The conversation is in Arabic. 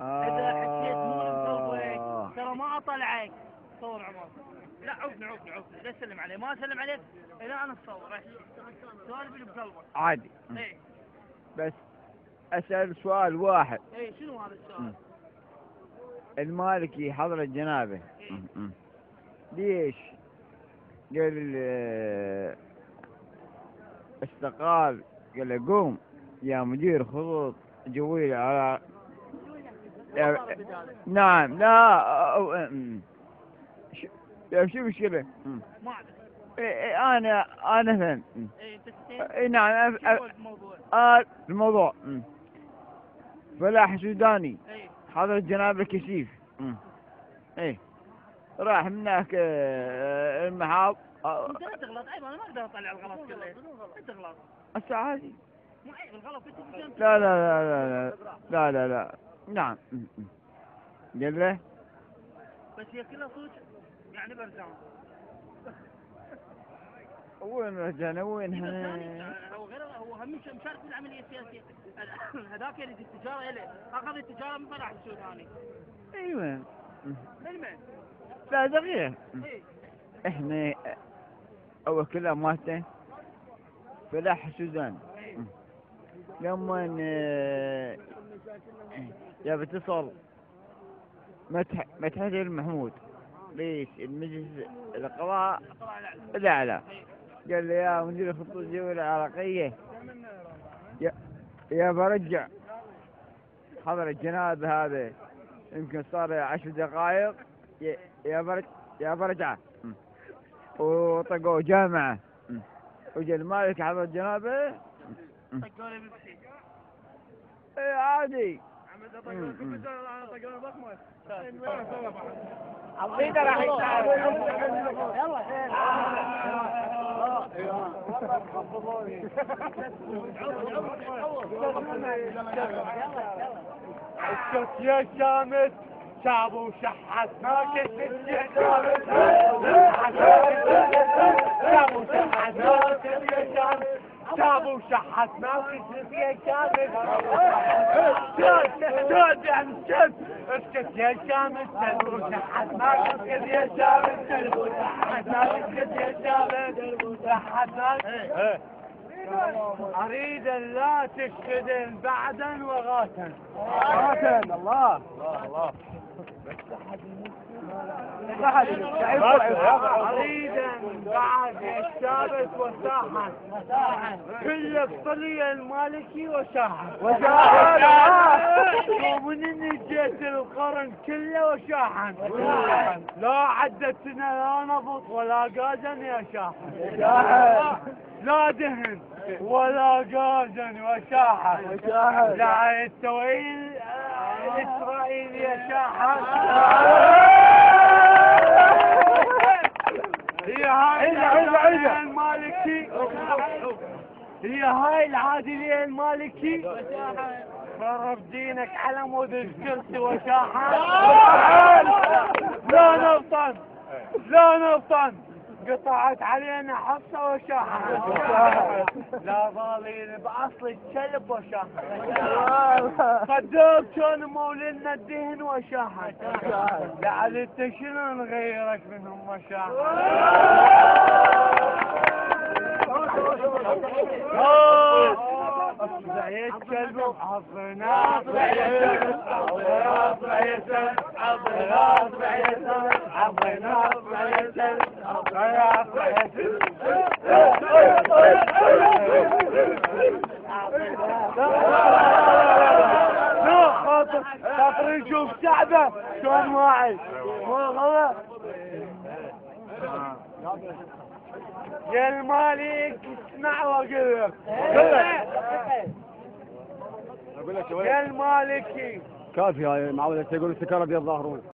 إذا حسيت مو مصوّر ترى ما أطلعك صور عمر. لا عوفني لا تسلم عليه، ما أسلم عليك إلا أنا أتصور. سؤال بالمصور عادي. إيه بس أسأل سؤال واحد. إيه شنو هذا السؤال؟ المالكي حضرة جنابه ليش قال استقال؟ قال له قوم يا مدير خطوط جوية على نعم. لا شو مشكلة؟ ما أعرف. أنا فهمت. إيه نعم. شنو الموضوع؟ الموضوع فلاح سوداني إيه حضر جناب الكشيف. ايه راح من هناك المحاض. انت لا تغلط. ايوه انا ما اقدر اطلع الغلط كله. انت تغلط. هسه عادي. مو عيب الغلط انت. لا لا لا لا لا لا لا. نعم. قال له بس هي كلها صوت يعني برجان. وين رجعنا وين هو غير هو هم مشارك في العمليه السياسيه. هذاك يريد التجاره له اخذ التجاره من فلاح السوداني. ايوه. المهم لا دقيقة. إيه؟ احنا اول كلها مالته فلاح السوداني. لما يا بتصل مدحت المحمود رئيس المجلس القضاء الأعلى قال لي يا مدير الخطوط الجوية العراقية يا برجع حضر الجناب هذا يمكن صار 10 دقائق يا برجعه وطقوا جامعة وجا المالك حضر الجنابه طقوا لي بيبسي. ايه عادي. عطينا راح يتعب. اسكت يا شامت شعب وشحت ما كنت يا شامت شعب وشحت ما كنت يا شامت شعب وشحت ما كنت يا شامت شد يعني شد اسكت يا شامت شعب وشحت ما كنت يا شامت شعب وشحت ما كنت يا شامت شحت ما أريد أن لا تشتدن بعدا وغاتا. غاتا الله أريد أن بعد الثابت وساحا كل الطلية المالكي وشاحا ومن إني جيت القرن كله وشاحا لا عدتنا لا نبط ولا قادن يا شاحا لا دهن ولا قادن وشاحا لا التويل إسرائيل يا شاحا هي هاي العادلية المالكي هي هاي العادلية المالكي خرب دينك على مود الكرسي وشاحا لا نبطن قطعت علينا حصة وشاحة لا ظالين بأصل الكلب وشاحة صدق كان مولنا الدهن وشاحة لعل انت شنو نغيرك منهم وشاحة اصبعي الكلب عضنا خاطر نشوف شعبه شلون واعي يا المالك اسمع واقول لك يا المالكي كافي هاي معود تقول السكر ابيض ظاهرون.